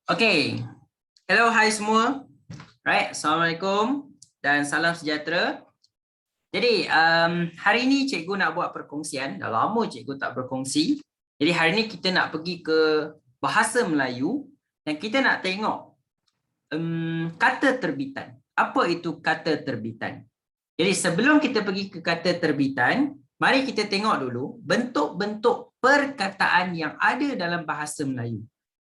Okay, hello, hai semua. Right, Assalamualaikum dan salam sejahtera. Jadi hari ini cikgu nak buat perkongsian. Dah lama cikgu tak berkongsi. Jadi hari ini kita nak pergi ke bahasa Melayu dan kita nak tengok kata terbitan. Apa itu kata terbitan? Jadi sebelum kita pergi ke kata terbitan, mari kita tengok dulu bentuk-bentuk perkataan yang ada dalam bahasa Melayu.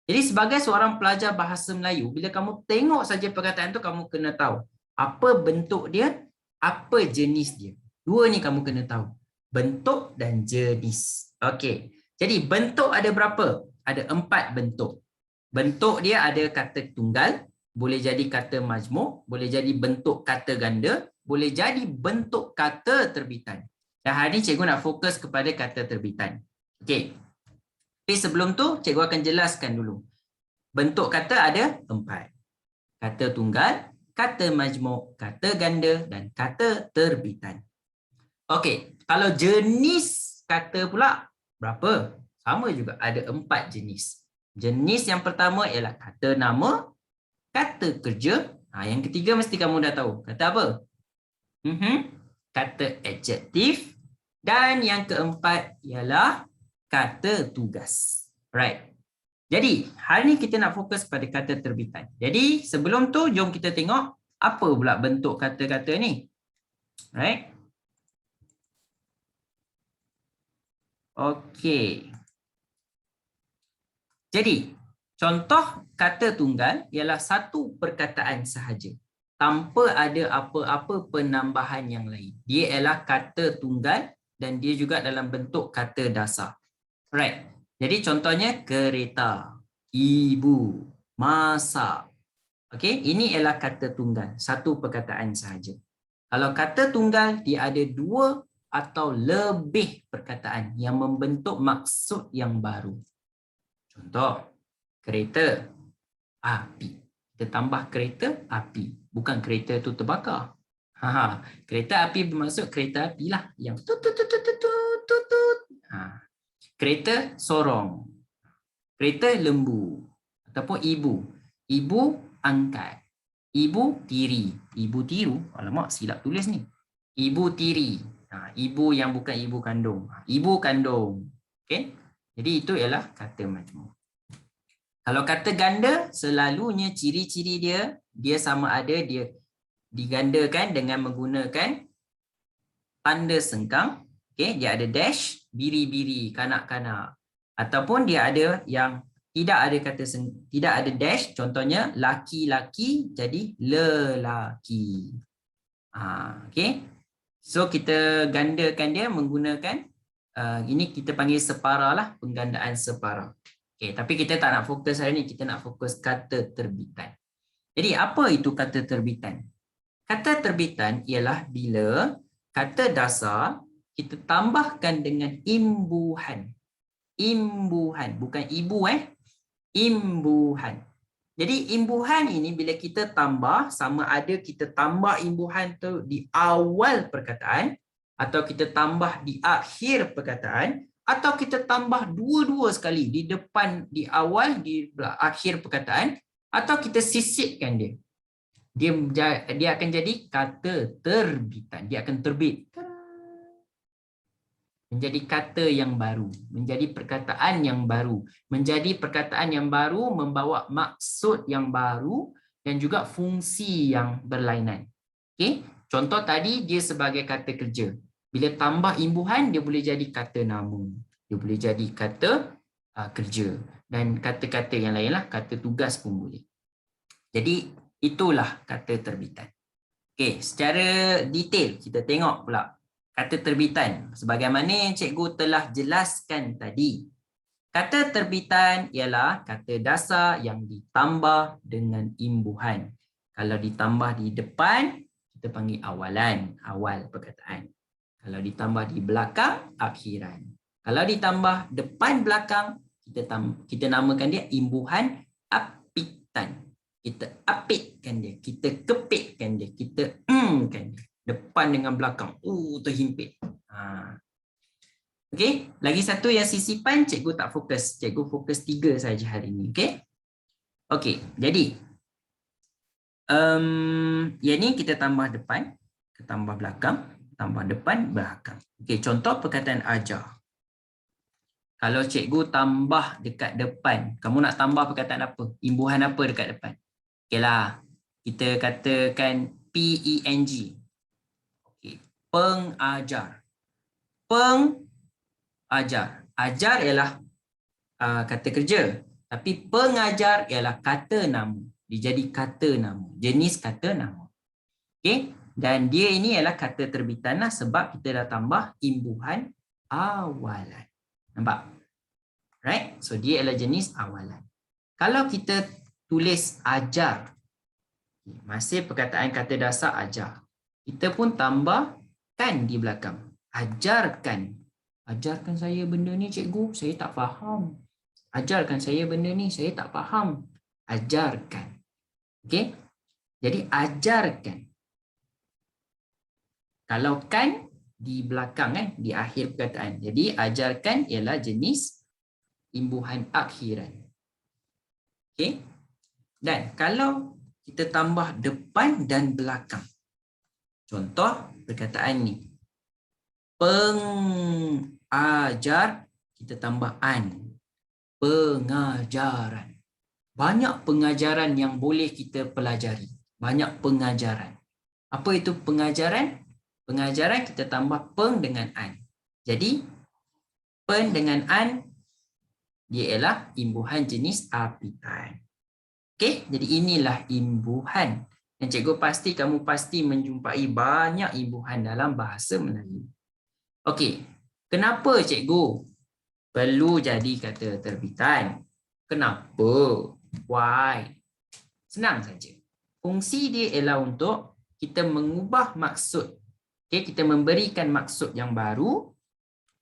Jadi sebagai seorang pelajar bahasa Melayu, bila kamu tengok saja perkataan tu, kamu kena tahu apa bentuk dia, apa jenis dia. Dua ni kamu kena tahu. Bentuk dan jenis. Okey. Jadi bentuk ada berapa? Ada 4 bentuk. Bentuk dia ada kata tunggal, boleh jadi kata majmuk, boleh jadi bentuk kata ganda, boleh jadi bentuk kata terbitan. Dan hari ni cikgu nak fokus kepada kata terbitan. Okey. Tapi sebelum tu, cikgu akan jelaskan dulu. Bentuk kata ada 4. Kata tunggal, kata majmuk, kata ganda, dan kata terbitan. Okey, kalau jenis kata pula, berapa? Sama juga, ada 4 jenis. Jenis yang pertama ialah kata nama, kata kerja. Yang ketiga mesti kamu dah tahu. Kata apa? Kata adjektif. Dan yang keempat ialah kata tugas. Right. Jadi, hari ni kita nak fokus pada kata terbitan. Jadi, sebelum tu, jom kita tengok apa pula bentuk kata-kata ni. Right. Okey. Jadi, contoh kata tunggal ialah satu perkataan sahaja, tanpa ada apa-apa penambahan yang lain. Dia ialah kata tunggal dan dia juga dalam bentuk kata dasar. Right. Jadi contohnya kereta, ibu, masak. Okey, ini ialah kata tunggal, satu perkataan sahaja. Kalau kata tunggal, dia ada 2 atau lebih perkataan yang membentuk maksud yang baru. Contoh, kereta, api. Kita tambah kereta, api. Bukan kereta tu terbakar. Kereta api bermaksud kereta api lah. Yang tut. Kereta sorong. Kereta lembu. Ataupun ibu. Ibu angkat. Ibu tiri. Ibu tiru. Alamak, silap tulis ni. Ibu tiri. Ibu yang bukan ibu kandung. Ibu kandung. Okay? Jadi itu ialah kata majmuk. Kalau kata ganda, selalunya ciri-ciri dia sama ada dia digandakan dengan menggunakan tanda sengkang. Okay? Dia ada dash, biri-biri, kanak-kanak. Ataupun dia ada yang tidak ada dash, contohnya laki-laki jadi lelaki. Okay? So kita gandakan dia menggunakan ini kita panggil separa lah, penggandaan separa. Okay, tapi kita tak nak fokus hari ni, kita nak fokus kata terbitan. Jadi apa itu kata terbitan? Kata terbitan ialah bila kata dasar kita tambahkan dengan imbuhan. Imbuhan, bukan ibu imbuhan. Jadi imbuhan ini bila kita tambah, sama ada kita tambah imbuhan tu di awal perkataan, atau kita tambah di akhir perkataan, atau kita tambah dua-dua sekali, di depan, di awal, di akhir perkataan, atau kita sisipkan dia. Dia akan jadi kata terbitan. Dia akan terbit. Menjadi kata yang baru, menjadi perkataan yang baru. Menjadi perkataan yang baru membawa maksud yang baru dan juga fungsi yang berlainan. Okay? Contoh tadi dia sebagai kata kerja. Bila tambah imbuhan, dia boleh jadi kata nama. Dia boleh jadi kata kerja. Dan kata-kata yang lain lah, kata tugas pun boleh. Jadi itulah kata terbitan. Okay, secara detail kita tengok pula kata terbitan. Sebagaimana cikgu telah jelaskan tadi. Kata terbitan ialah kata dasar yang ditambah dengan imbuhan. Kalau ditambah di depan, kita panggil awalan, awal perkataan. Kalau ditambah di belakang, akhiran. Kalau ditambah depan belakang, kita namakan dia imbuhan apitan. Kita apitkan dia, kita kepitkan dia, kita kan dia. Depan dengan belakang, terhimpit. Okey, lagi satu yang sisipan cikgu tak fokus. Cikgu fokus 3 saja hari ini, okey? Okey, jadi yang ni kita tambah depan, kita tambah belakang, tambah depan, belakang. Okey, contoh perkataan ajar. Kalau cikgu tambah dekat depan, kamu nak tambah perkataan apa? Imbuhan apa dekat depan? Okeylah, kita katakan PENG. Okey, pengajar. Pengajar. Ajar ialah kata kerja. Tapi pengajar ialah kata nama. Dia jadi kata nama. Jenis kata nama. Okey. Dan dia ini ialah kata terbitan lah sebab kita dah tambah imbuhan awalan. Nampak? Right? So dia ialah jenis awalan. Kalau kita tulis ajar, masih perkataan kata dasar ajar. Kita pun tambahkan di belakang. Ajarkan. Ajarkan saya benda ni cikgu, saya tak faham. Ajarkan saya benda ni, saya tak faham. Ajarkan. Okey? Jadi ajarkan. Kalau kan di belakang di akhir perkataan. Jadi ajarkan ialah jenis imbuhan akhiran. Okey? Dan kalau kita tambah depan dan belakang. Contoh perkataan ni. Pengajar, kita tambah an. Pengajaran. Banyak pengajaran yang boleh kita pelajari. Banyak pengajaran. Apa itu pengajaran? Pengajaran kita tambah peng dengan an. Jadi, pen dengan an, dia ialah imbuhan jenis apitan. Okey, jadi inilah imbuhan. Dan cikgu pasti kamu pasti menjumpai banyak imbuhan dalam bahasa Melayu. Okey, kenapa cikgu perlu jadi kata terbitan? Kenapa? Why? Senang saja. Fungsi dia ialah untuk kita mengubah maksud. Okay, kita memberikan maksud yang baru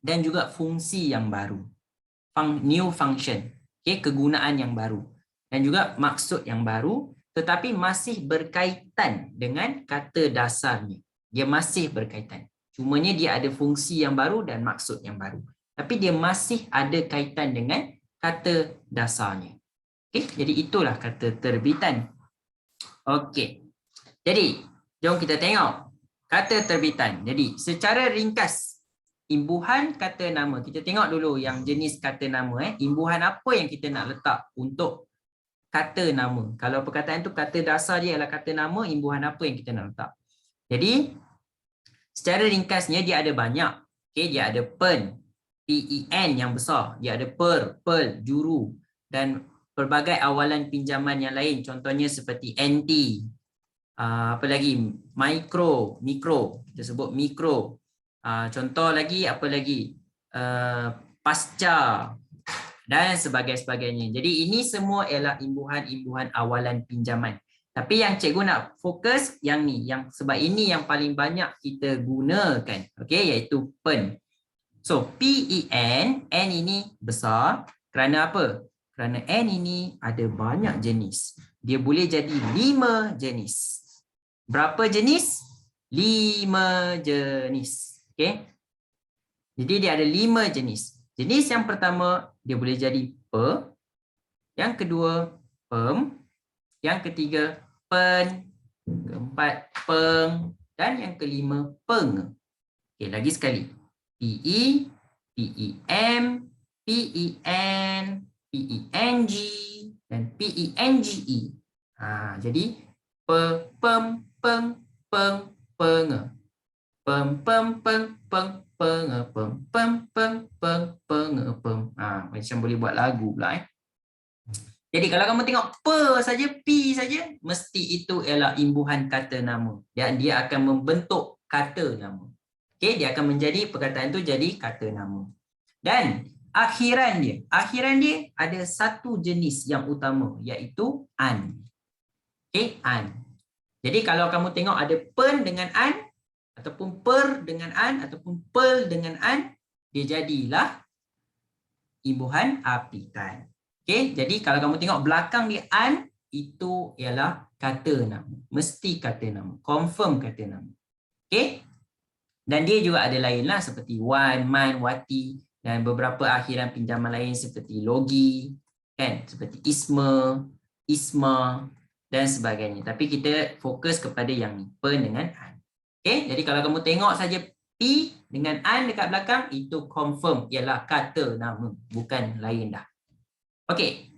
dan juga fungsi yang baru. New function. Okay, kegunaan yang baru. Dan juga maksud yang baru tetapi masih berkaitan dengan kata dasarnya. Dia masih berkaitan. Cumanya dia ada fungsi yang baru dan maksud yang baru. Tapi dia masih ada kaitan dengan kata dasarnya. Okay, jadi itulah kata terbitan. Okey. Jadi, jom kita tengok kata terbitan. Jadi, secara ringkas, imbuhan kata nama. Kita tengok dulu yang jenis kata nama. Imbuhan apa yang kita nak letak untuk kata nama. Kalau perkataan tu kata dasar dia adalah kata nama, imbuhan apa yang kita nak letak. Jadi, secara ringkasnya dia ada banyak. Okay, dia ada pen, PEN yang besar. Dia ada per, pel, juru. Dan pelbagai awalan pinjaman yang lain. Contohnya seperti NT. Apa lagi? Mikro. Kita sebut mikro. Contoh lagi, apa lagi? Pasca. Dan sebagainya. Jadi ini semua ialah imbuhan-imbuhan awalan pinjaman. Tapi yang cikgu nak fokus yang ni. Sebab ini yang paling banyak kita gunakan. Okey, iaitu pen. So, PEN, N ini besar. Kerana apa? Kerana N ini ada banyak jenis. Dia boleh jadi 5 jenis. Berapa jenis? 5 jenis. Okey. Jadi dia ada 5 jenis. Jenis yang pertama, dia boleh jadi pe. Yang kedua, pem. Yang ketiga, pen. Keempat, peng. Dan yang kelima, peng. Okey, lagi sekali. PE, PEM, PEN, PENG dan PENGE. Jadi pe, pem, peng, peng, peng. Pem, pem, peng, peng, peng, pem, pem, peng, peng, peng, pem. Macam boleh buat lagu pula. Jadi kalau kamu tengok pe saja, P saja, mesti itu ialah imbuhan kata nama. Dan dia akan membentuk kata nama. Okey, dia akan menjadi perkataan itu jadi kata nama. Dan akhiran dia ada satu jenis yang utama, iaitu an. Okey, an. Jadi kalau kamu tengok ada pen dengan an, ataupun per dengan an, ataupun pel dengan an, dia jadilah imbuhan apitan. Okey, jadi kalau kamu tengok belakang dia an, itu ialah kata nama. Mesti kata nama. Confirm kata nama. Okey. Dan dia juga ada lain lah seperti wan, man, wati dan beberapa akhiran pinjaman lain seperti logi, kan, seperti isma, isma dan sebagainya. Tapi kita fokus kepada yang ni, pen dengan an. Okey, jadi kalau kamu tengok saja P dengan an dekat belakang, itu confirm ialah kata nama, bukan lain dah. Okey.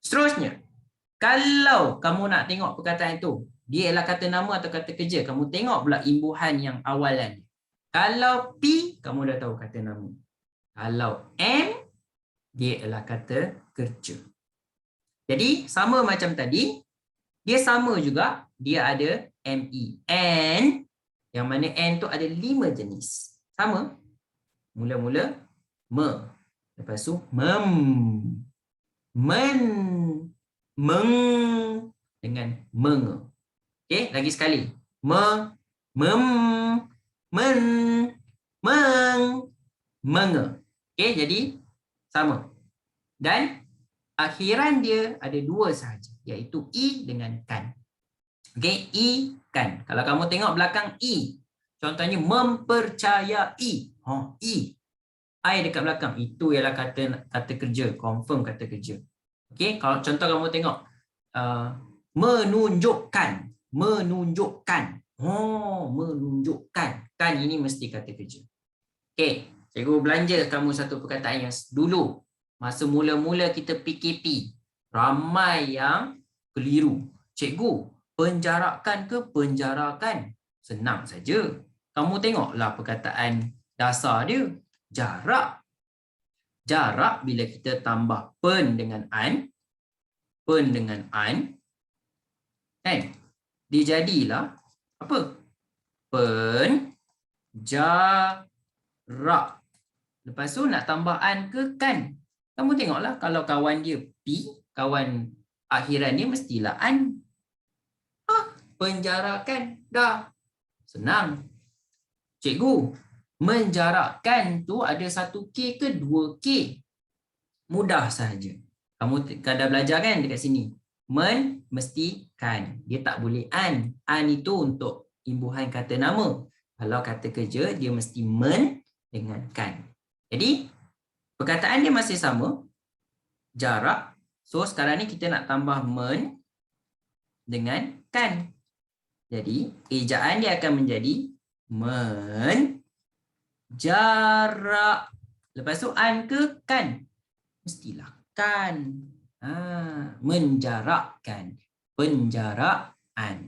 Seterusnya, kalau kamu nak tengok perkataan itu, dia ialah kata nama atau kata kerja, kamu tengok pula imbuhan yang awalan. Kalau P, kamu dah tahu kata nama. Kalau M, dia ialah kata kerja. Jadi, sama macam tadi, dia sama juga, dia ada ME. And, yang mana N tu ada 5 jenis. Sama. Mula-mula, me. Lepas tu, mem. Men. Meng. Dengan menge. Okey, lagi sekali. Me. Mem. Men. Meng. Menge. Okey, jadi sama. Dan akhiran dia ada 2 sahaja, iaitu i dengan kan. Okey, i kan. Kalau kamu tengok belakang i, contohnya mempercayai. I. I dekat belakang, itu ialah kata kerja, confirm kata kerja. Okey, kalau contoh kamu tengok menunjukkan, menunjukkan. Menunjukkan. Kan ini mesti kata kerja. Okey, cikgu belanja kamu satu perkataan yang dulu masa mula-mula kita PKP, ramai yang keliru. Cikgu, penjarakan ke penjarakan? Senang saja. Kamu tengoklah perkataan dasar dia. Jarak. Jarak bila kita tambah pen dengan an, pen dengan an, kan? Dia jadilah apa? Pen, jarak. Lepas tu nak tambah an ke kan? Kamu tengoklah kalau kawan dia P, kawan akhiran dia mestilah an. Penjarakan. Dah. Senang. Cikgu, menjarakkan tu ada 1K ke 2K? Mudah sahaja. Kamu dah belajar kan dekat sini? Men mesti kan. Dia tak boleh an. An itu untuk imbuhan kata nama. Kalau kata kerja, dia mesti men dengan kan. Jadi, perkataan dia masih sama. Jarak. So, sekarang ni kita nak tambah men dengan kan. Jadi, ejaan dia akan menjadi men jarak. Lepas tu an ke kan? Mestilah kan. Menjarakkan. Penjaraan.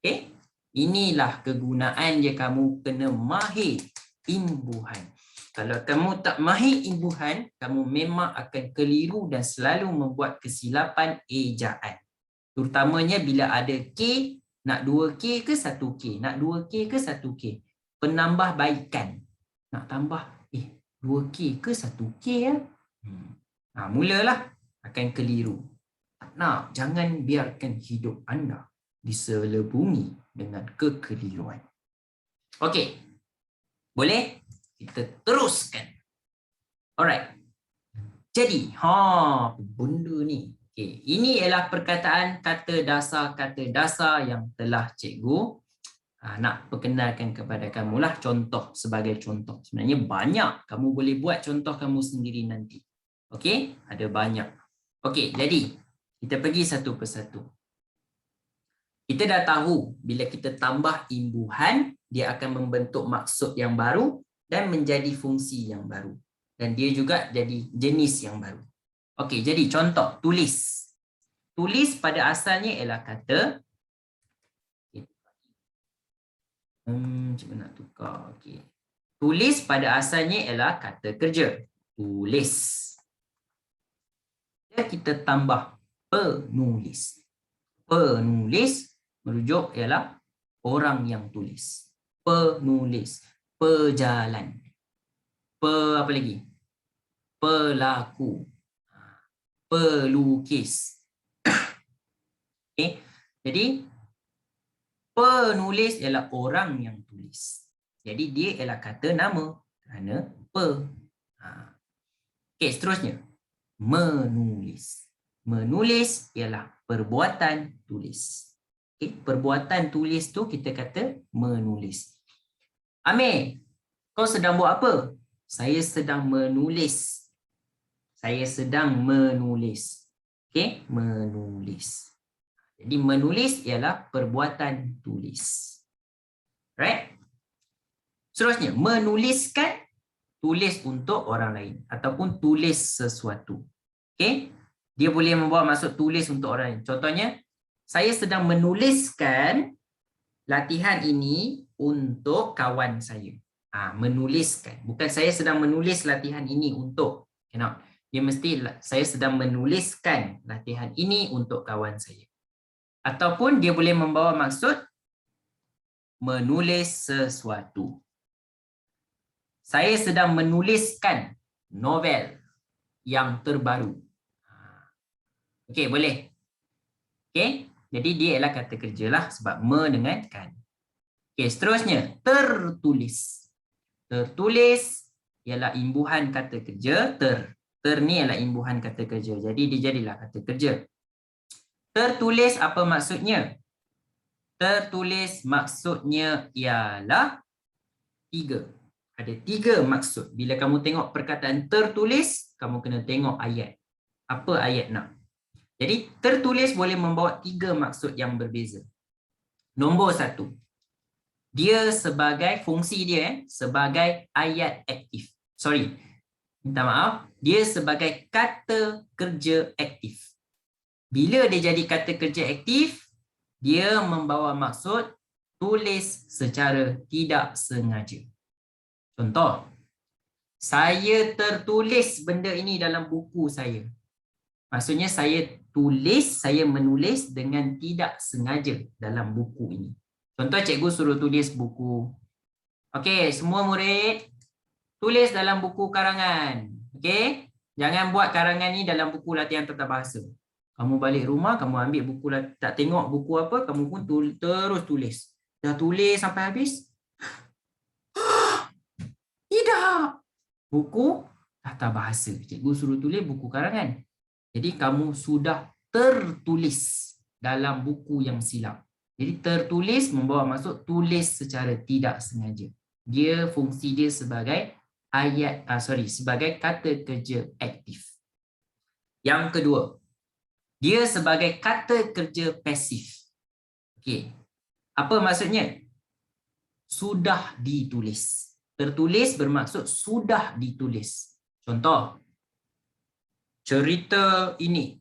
Okey? Inilah kegunaan dia, kamu kena mahir imbuhan. Kalau kamu tak mahir imbuhan, kamu memang akan keliru dan selalu membuat kesilapan ejaan. Terutamanya bila ada K, nak 2K ke 1K? Nak 2K ke 1K? Penambahbaikan. Nak tambah, 2K ke 1K ya? Mulalah akan keliru. Tak nak, jangan biarkan hidup anda diselubungi dengan kekeliruan. Okey. Boleh? Kita teruskan. Alright. Jadi, benda ni. Okay. Ini ialah perkataan kata dasar yang telah cikgu nak perkenalkan kepada kamu lah, contoh sebagai contoh. Sebenarnya banyak. Kamu boleh buat contoh kamu sendiri nanti. Okey? Ada banyak. Okey, jadi kita pergi satu persatu. Kita dah tahu bila kita tambah imbuhan, dia akan membentuk maksud yang baru dan menjadi fungsi yang baru. Dan dia juga jadi jenis yang baru. Okey, jadi contoh, tulis. Tulis pada asalnya ialah kata, cuba nak tukar. Okey. Tulis pada asalnya ialah kata kerja. Tulis. Dan kita tambah penulis. Penulis merujuk ialah orang yang tulis. Penulis. Pejalan. Apa lagi? Pelaku. Pelukis. Okay. Jadi, penulis ialah orang yang tulis. Jadi, dia ialah kata nama kerana pe. Okey, seterusnya. Menulis. Menulis ialah perbuatan tulis. Okay. Perbuatan tulis tu kita kata menulis. Amir, kau sedang buat apa? Saya sedang menulis. Saya sedang menulis. Okey, menulis. Jadi menulis ialah perbuatan tulis. Right? Seterusnya, menuliskan, tulis untuk orang lain ataupun tulis sesuatu. Okey? Dia boleh membawa maksud tulis untuk orang lain. Contohnya, saya sedang menuliskan latihan ini untuk kawan saya. Menuliskan. Bukan saya sedang menulis latihan ini untuk. Dia mesti saya sedang menuliskan latihan ini untuk kawan saya. Ataupun dia boleh membawa maksud menulis sesuatu. Saya sedang menuliskan novel yang terbaru. Okey, boleh. Okey, jadi dia ialah kata kerja lah sebab me dengan kan. Okey, seterusnya, tertulis. Tertulis ialah imbuhan kata kerja ter. Ter ni ialah imbuhan kata kerja. Jadi dia jadilah kata kerja. Tertulis apa maksudnya? Tertulis maksudnya ialah 3. Ada 3 maksud. Bila kamu tengok perkataan tertulis, kamu kena tengok ayat. Apa ayat nak? Jadi tertulis boleh membawa 3 maksud yang berbeza. Nombor 1. Dia sebagai fungsi dia sebagai ayat aktif. Sorry. Minta maaf. Dia sebagai kata kerja aktif. Bila dia jadi kata kerja aktif, dia membawa maksud tulis secara tidak sengaja. Contoh, saya tertulis benda ini dalam buku saya. Maksudnya saya menulis dengan tidak sengaja dalam buku ini. Contoh, cikgu suruh tulis buku. Okey, semua murid tulis dalam buku karangan. Okey? Jangan buat karangan ni dalam buku latihan tata bahasa. Kamu balik rumah, kamu ambil buku, tak tengok buku apa, kamu pun terus tulis. Dah tulis sampai habis? Tidak. Buku tata bahasa. Cikgu suruh tulis buku karangan. Jadi kamu sudah tertulis dalam buku yang silap. Jadi tertulis membawa maksud tulis secara tidak sengaja. Dia fungsi dia sebagai sebagai kata kerja aktif. Yang kedua, dia sebagai kata kerja pasif. Okey. Apa maksudnya? Sudah ditulis. Tertulis bermaksud sudah ditulis. Contoh, cerita ini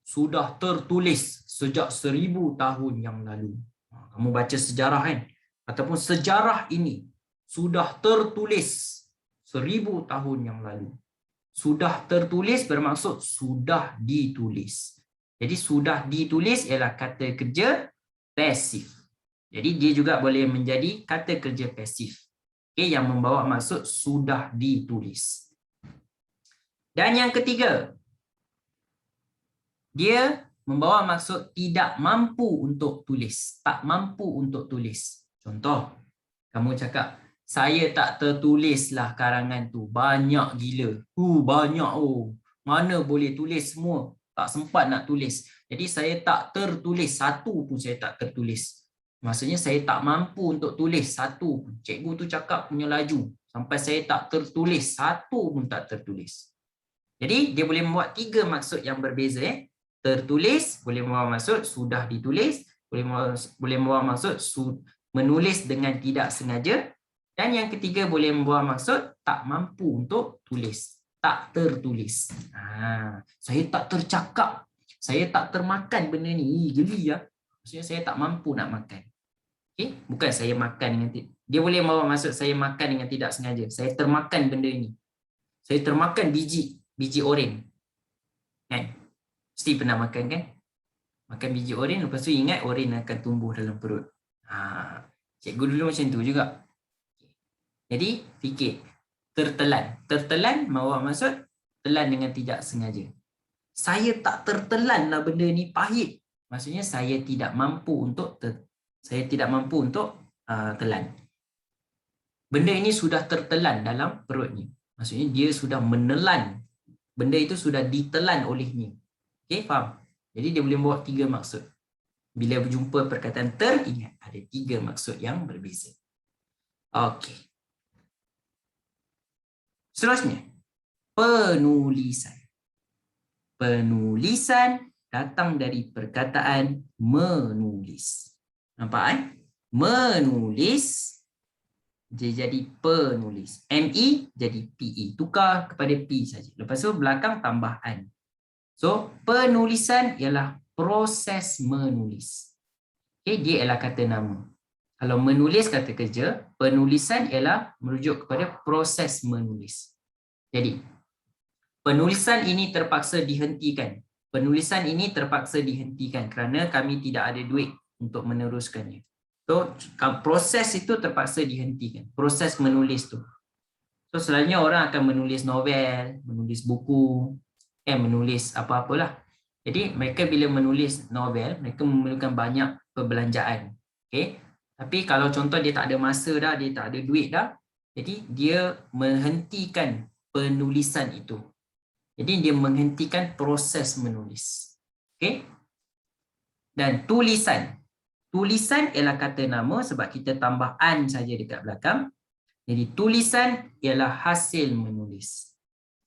sudah tertulis sejak 1000 tahun yang lalu. Kamu baca sejarah kan? Ataupun sejarah ini sudah tertulis 1000 tahun yang lalu. Sudah tertulis bermaksud sudah ditulis. Jadi sudah ditulis ialah kata kerja pasif. Jadi dia juga boleh menjadi kata kerja pasif. Okay, yang membawa maksud sudah ditulis. Dan yang ketiga, dia membawa maksud tidak mampu untuk tulis. Tak mampu untuk tulis. Contoh, kamu cakap, saya tak tertulislah karangan tu. Banyak gila. Banyak. Mana boleh tulis semua? Tak sempat nak tulis. Jadi saya tak tertulis. Satu pun saya tak tertulis. Maksudnya saya tak mampu untuk tulis satu pun. Cikgu tu cakap punya laju. Sampai saya tak tertulis. Satu pun tak tertulis. Jadi dia boleh membuat 3 maksud yang berbeza. Tertulis boleh membawa maksud sudah ditulis. Boleh membawa maksud menulis dengan tidak sengaja. Dan yang ketiga boleh membawa maksud tak mampu untuk tulis. Tak tertulis. Saya tak tercakap. Saya tak termakan benda ni. Geli ya. Maksudnya saya tak mampu nak makan. Okay? Bukan saya makan dengan dia boleh membawa maksud saya makan dengan tidak sengaja. Saya termakan benda ini. Saya termakan biji oren. Kan? Mesti pernah makan kan? Makan biji oren, lepas tu ingat oren akan tumbuh dalam perut. Cikgu dulu macam tu juga. Jadi fikir, tertelan. Tertelan membawa maksud telan dengan tidak sengaja. Saya tak tertelan lah benda ni, pahit. Maksudnya saya tidak mampu untuk telan. Benda ini sudah tertelan dalam perutnya. Maksudnya dia sudah menelan. Benda itu sudah ditelan olehnya. Okey, faham? Jadi dia boleh membawa 3 maksud. Bila berjumpa perkataan ter, ingat ada 3 maksud yang berbeza. Okey. Seterusnya, penulisan. Penulisan datang dari perkataan menulis. Nampak? Menulis dia jadi penulis. ME jadi PE. Tukar kepada P saja. Lepas tu belakang tambah an. So, penulisan ialah proses menulis. Okay, dia ialah kata nama. Kalau menulis kata kerja, penulisan ialah merujuk kepada proses menulis. Jadi, penulisan ini terpaksa dihentikan. Penulisan ini terpaksa dihentikan kerana kami tidak ada duit untuk meneruskannya. So, proses itu terpaksa dihentikan. Proses menulis tu. So, selalunya orang akan menulis novel, menulis buku, menulis apa-apalah. Jadi, mereka bila menulis novel, mereka memerlukan banyak perbelanjaan. Okay? Tapi kalau contoh dia tak ada masa dah, dia tak ada duit dah, jadi dia menghentikan penulisan itu. Jadi dia menghentikan proses menulis. Okey? Dan tulisan. Tulisan ialah kata nama sebab kita tambah an saja dekat belakang. Jadi tulisan ialah hasil menulis.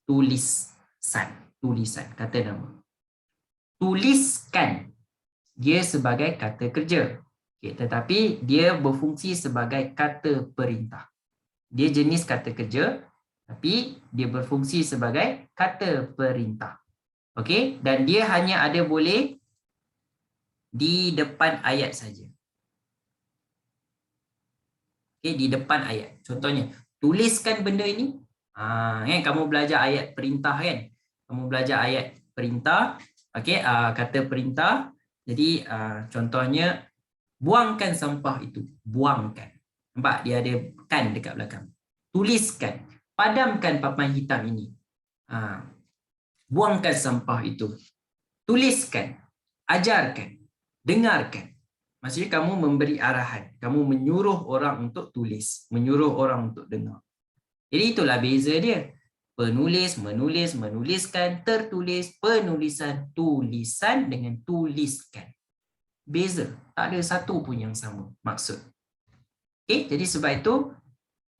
Tulisan kata nama. Tuliskan dia sebagai kata kerja. Okay, tetapi dia berfungsi sebagai kata perintah. Dia jenis kata kerja, tapi dia berfungsi sebagai kata perintah. Okey, dan dia hanya ada boleh di depan ayat saja. Okey, di depan ayat. Contohnya, tuliskan benda ini. Kan kamu belajar ayat perintah kan? Kamu belajar ayat perintah. Okey, kata perintah. Jadi contohnya buangkan sampah itu. Buangkan. Nampak dia ada kan dekat belakang. Tuliskan. Padamkan papan hitam ini. Buangkan sampah itu. Tuliskan. Ajarkan. Dengarkan. Maksudnya kamu memberi arahan. Kamu menyuruh orang untuk tulis. Menyuruh orang untuk dengar. Jadi itulah beza dia. Penulis, menulis, menuliskan, tertulis, penulisan, tulisan dengan tuliskan. Beza. Tak ada satu pun yang sama maksud. Okay? Jadi sebab itu,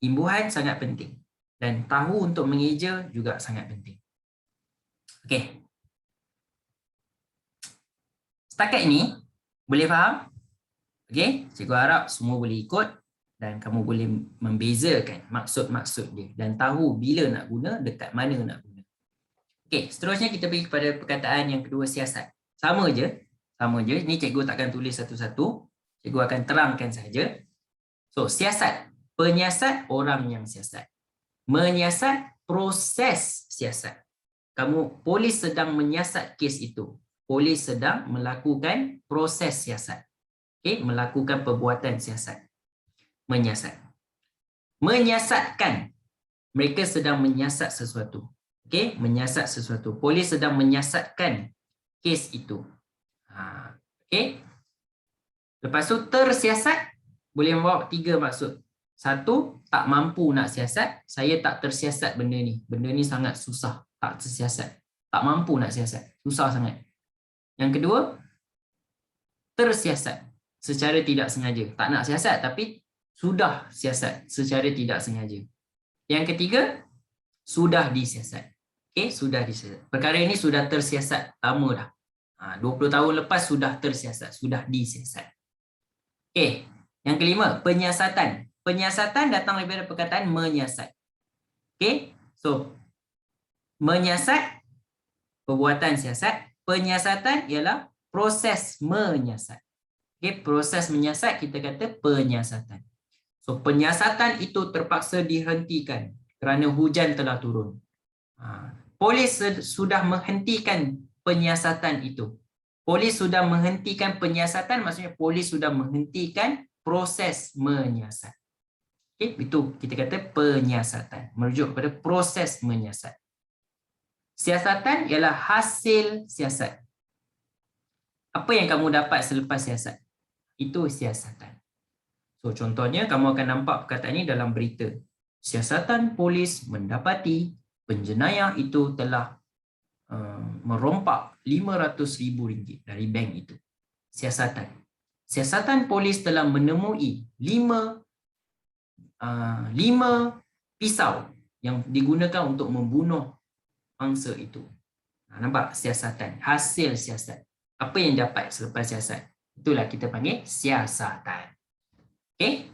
imbuhan sangat penting. Dan tahu untuk mengeja juga sangat penting. Okey. Setakat ini, boleh faham? Okey, cikgu harap semua boleh ikut dan kamu boleh membezakan maksud-maksud dia dan tahu bila nak guna, dekat mana nak guna. Okey, seterusnya kita pergi kepada perkataan yang kedua, siasat. Sama je. Ini cikgu takkan tulis satu-satu. Cikgu akan terangkan saja. So, siasat. Penyiasat, orang yang siasat. Menyiasat, proses siasat. Polis sedang menyiasat kes itu. Polis sedang melakukan proses siasat. Okay, melakukan perbuatan siasat. Menyiasat. Menyiasatkan. Mereka sedang menyiasat sesuatu. Okay, menyiasat sesuatu. Polis sedang menyiasatkan kes itu. Okay. Lepas tu tersiasat boleh membawa 3 maksud. 1, tak mampu nak siasat. Saya tak tersiasat benda ni. Benda ni sangat susah. Tak tersiasat. Tak mampu nak siasat. Susah sangat. Yang kedua, tersiasat. Secara tidak sengaja. Tak nak siasat tapi sudah siasat secara tidak sengaja. Yang ketiga, sudah disiasat. Okay, sudah disiasat. Perkara ini sudah tersiasat lama dah. 20 tahun lepas sudah tersiasat, sudah disiasat. Okay, yang kelima, penyiasatan. Penyiasatan datang daripada perkataan menyiasat. Okay, so menyiasat, perbuatan siasat. Penyiasatan ialah proses menyiasat. Okay, proses menyiasat kita kata penyiasatan. So penyiasatan itu terpaksa dihentikan kerana hujan telah turun. Polis sudah menghentikan penyiasatan itu. Polis sudah menghentikan penyiasatan, maksudnya polis sudah menghentikan proses menyiasat. Okay, itu kita kata penyiasatan. Merujuk kepada proses menyiasat. Siasatan ialah hasil siasat. Apa yang kamu dapat selepas siasat? Itu siasatan. So contohnya kamu akan nampak perkataan ini dalam berita. Siasatan polis mendapati penjenayah itu telah merompak RM500,000 dari bank itu. Siasatan. Siasatan polis telah menemui 5 pisau yang digunakan untuk membunuh mangsa itu. Nampak? Siasatan. Hasil siasat. Apa yang dapat selepas siasat? Itulah kita panggil siasatan. Okey?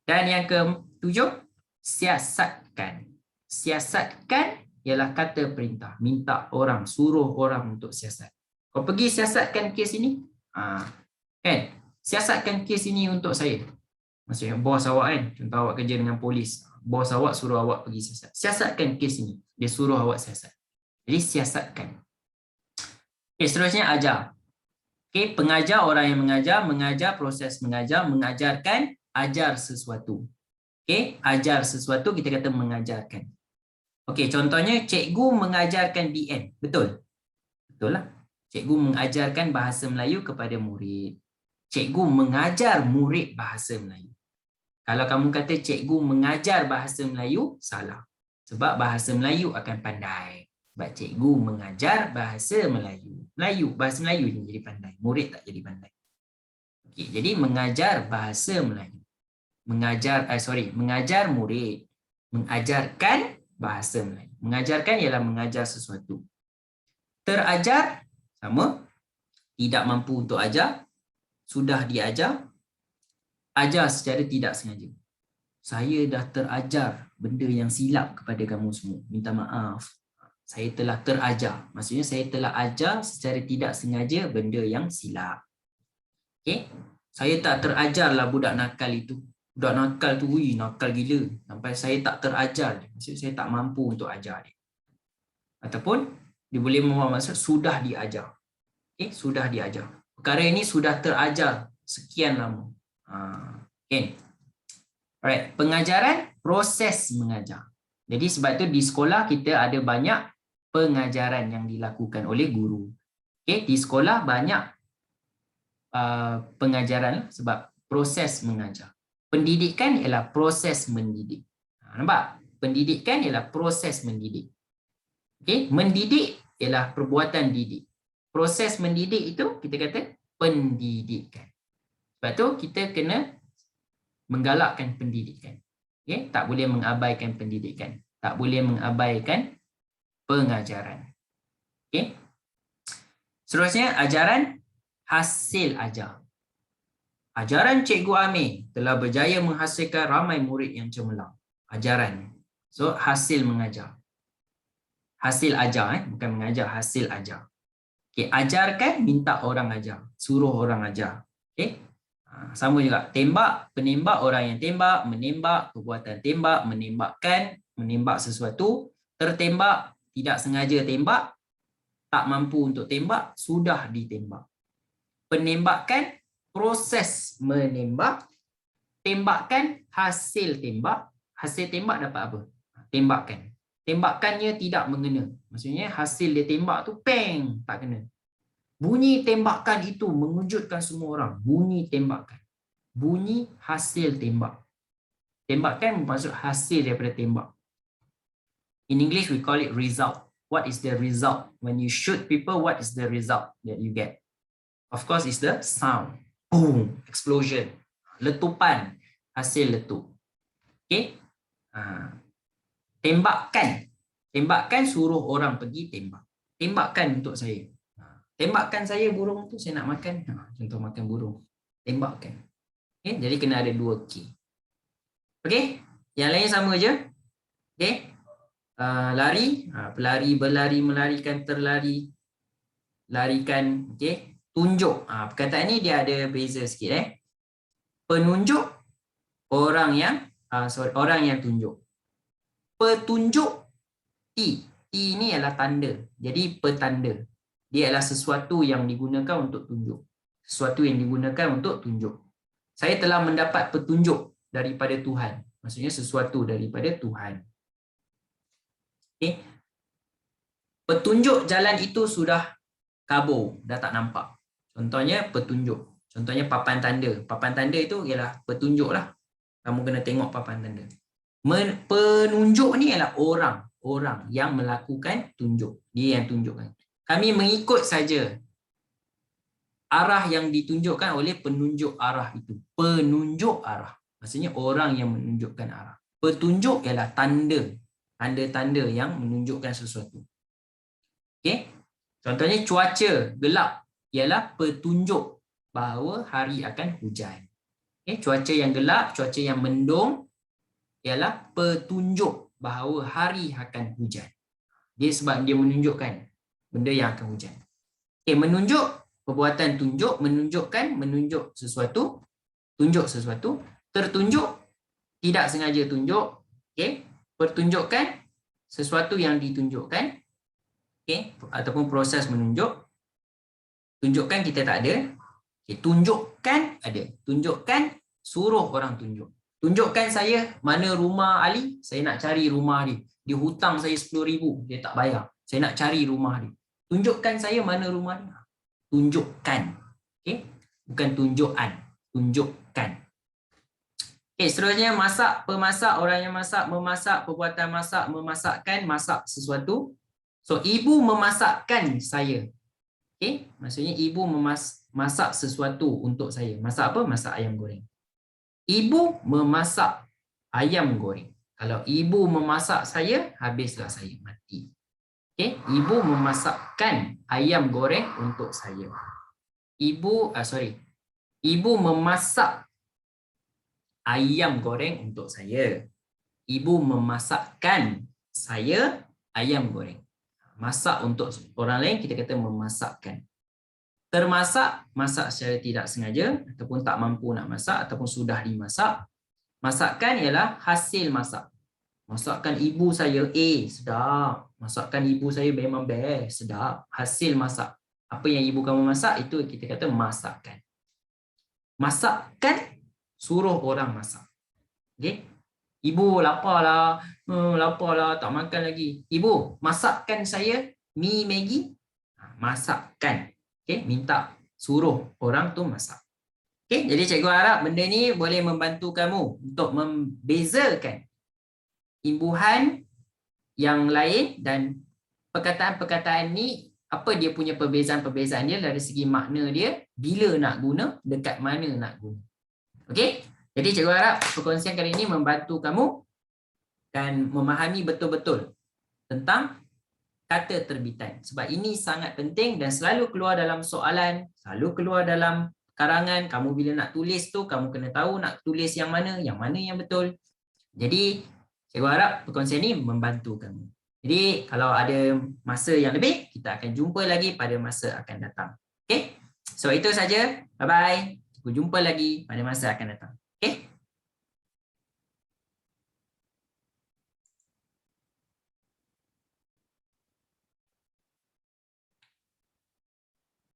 Dan yang ketujuh, siasatkan. Siasatkan ialah kata perintah. Minta orang, suruh orang untuk siasat. Kau pergi siasatkan kes ini. Kan? Siasatkan kes ini untuk saya. Maksudnya bos awak kan. Contoh awak kerja dengan polis. Bos awak suruh awak pergi siasat. Siasatkan kes ini. Dia suruh awak siasat. Jadi siasatkan. Okay, seterusnya ajar. Okay, pengajar, orang yang mengajar, proses mengajar, mengajarkan, ajar sesuatu. Okay, ajar sesuatu kita kata mengajarkan. Okay, contohnya cikgu mengajarkan BN. Betul? Betul lah. Cikgu mengajarkan bahasa Melayu kepada murid. Cikgu mengajar murid bahasa Melayu. Kalau kamu kata cikgu mengajar bahasa Melayu, salah. Sebab bahasa Melayu akan pandai. Sebab cikgu mengajar bahasa Melayu. Bahasa Melayu je jadi pandai. Murid tak jadi pandai. Okay, jadi mengajar bahasa Melayu. Mengajar murid. Mengajarkan bahasa Melayu. Mengajarkan ialah mengajar sesuatu. Terajar, sama. Tidak mampu untuk ajar. Sudah diajar. Ajar secara tidak sengaja. Saya dah terajar benda yang silap kepada kamu semua. Minta maaf. Saya telah terajar. Maksudnya saya telah ajar secara tidak sengaja benda yang silap. Okay? Saya tak terajarlah budak nakal itu. Budak nakal tu, nakal gila. Sampai saya tak terajar. Maksudnya saya tak mampu untuk ajar dia. Ataupun dia boleh membawa maksud sudah diajar. Okay? Sudah diajar. Perkara ini sudah terajar sekian lama. Okay. Alright, pengajaran, proses mengajar. Jadi sebab tu di sekolah kita ada banyak pengajaran yang dilakukan oleh guru. Okay, di sekolah banyak pengajaran sebab proses mengajar. Pendidikan ialah proses mendidik. Nampak? Pendidikan ialah proses mendidik. Okay, mendidik ialah perbuatan didik. Proses mendidik itu kita kata pendidikan. Sebab tu kita kena menggalakkan pendidikan. Okay? Tak boleh mengabaikan pendidikan. Tak boleh mengabaikan pengajaran. Okay? Seterusnya, ajaran hasil ajar. Ajaran Cikgu Amir telah berjaya menghasilkan ramai murid yang cemerlang. Ajaran. So, hasil mengajar. Hasil ajar, bukan mengajar, hasil ajar. Okay, ajarkan, minta orang ajar. Suruh orang ajar. Okay? Sama juga. Tembak, penembak, orang yang tembak, menembak, perbuatan tembak, menembakkan, menembak sesuatu, tertembak, tidak sengaja tembak, tak mampu untuk tembak, sudah ditembak. Penembakan, proses menembak, tembakan, hasil tembak. Hasil tembak dapat apa? Tembakan. Tembakannya tidak mengena. Maksudnya hasil dia tembak tu, peng, tak kena. Bunyi tembakan itu mengejutkan semua orang. Bunyi tembakan. Bunyi hasil tembak. Tembakan bermaksud hasil daripada tembak. In English, we call it result. What is the result? When you shoot people, what is the result that you get? Of course, it's the sound. Boom, explosion. Letupan, hasil letup. Okay? Tembakan. Tembakan suruh orang pergi tembak. Tembakan untuk saya. Tembakkan saya burung tu, saya nak makan. Contoh makan burung. Tembakkan. Okay? Jadi kena ada dua key. Okay? Yang lain sama je. Okay? Lari. Pelari, berlari, melarikan, terlari. Larikan. Okay? Tunjuk. Perkataan ni dia ada beza sikit. Penunjuk. Orang yang tunjuk. Petunjuk. T. T ni adalah tanda. Jadi petanda. Dia adalah sesuatu yang digunakan untuk tunjuk. Sesuatu yang digunakan untuk tunjuk. Saya telah mendapat petunjuk daripada Tuhan. Maksudnya sesuatu daripada Tuhan. Okay. Petunjuk jalan itu sudah kabur, dah tak nampak. Contohnya petunjuk. Contohnya papan tanda. Papan tanda itu ialah petunjuk lah. Kamu kena tengok papan tanda. Penunjuk ni ialah orang yang melakukan tunjuk. Dia yang tunjukkan. Kami mengikut saja arah yang ditunjukkan oleh penunjuk arah itu. Penunjuk arah. Maksudnya orang yang menunjukkan arah. Petunjuk ialah tanda. Tanda-tanda yang menunjukkan sesuatu. Okey. Contohnya cuaca gelap ialah petunjuk bahawa hari akan hujan. Okey, cuaca yang gelap, cuaca yang mendung ialah petunjuk bahawa hari akan hujan. Dia sebab dia menunjukkan benda yang akan hujan. Okey, menunjuk, perbuatan tunjuk, menunjukkan, menunjuk sesuatu, tunjuk sesuatu, tertunjuk, tidak sengaja tunjuk, okey, pertunjukan, sesuatu yang ditunjukkan, okey, ataupun proses menunjuk. Tunjukkan kita tak ada. Okay, tunjukkan ada. Tunjukkan, suruh orang tunjuk. Tunjukkan saya mana rumah Ali, saya nak cari rumah dia. Dia hutang saya 10,000, dia tak bayar. Saya nak cari rumah dia. Tunjukkan saya mana rumah dia. Tunjukkan. Okay? Bukan tunjukan. Tunjukkan. Okay, seterusnya masak, pemasak, orang yang masak, memasak, perbuatan masak, memasakkan, masak sesuatu. So, ibu memasakkan saya. Okay? Maksudnya ibu masak sesuatu untuk saya. Masak apa? Masak ayam goreng. Ibu memasak ayam goreng. Kalau ibu memasak saya, habislah saya mati. Okay? Ibu memasakkan ayam goreng untuk saya. Ibu memasak ayam goreng untuk saya. Ibu memasakkan saya ayam goreng. Masak untuk orang lain, kita kata memasakkan. Termasak, masak secara tidak sengaja ataupun tak mampu nak masak ataupun sudah dimasak. Masakan ialah hasil masak. Masakan ibu saya, sedap. Masakan ibu saya memang best, sedap. Hasil masak. Apa yang ibu kamu masak, itu kita kata masakan. Masakkan, suruh orang masak. Okay? Ibu laparlah, tak makan lagi. Ibu, masakkan saya mi Maggi. Masakkan. Okay? Minta, suruh orang tu masak. Okay? Jadi cikgu harap benda ni boleh membantu kamu untuk membezakan imbuhan yang lain dan perkataan-perkataan ni, apa dia punya perbezaan-perbezaan dia dari segi makna dia, bila nak guna, dekat mana nak guna. Okey? Jadi cikgu harap perkongsian kali ini membantu kamu dan memahami betul-betul tentang kata terbitan. Sebab ini sangat penting dan selalu keluar dalam soalan, selalu keluar dalam karangan. Kamu bila nak tulis tu, kamu kena tahu nak tulis yang mana yang betul. Jadi cikgu harap perkongsian ini membantu kamu. Jadi kalau ada masa yang lebih, kita akan jumpa lagi pada masa akan datang. Okey? So itu saja. Bye-bye. Jumpa lagi pada masa akan datang.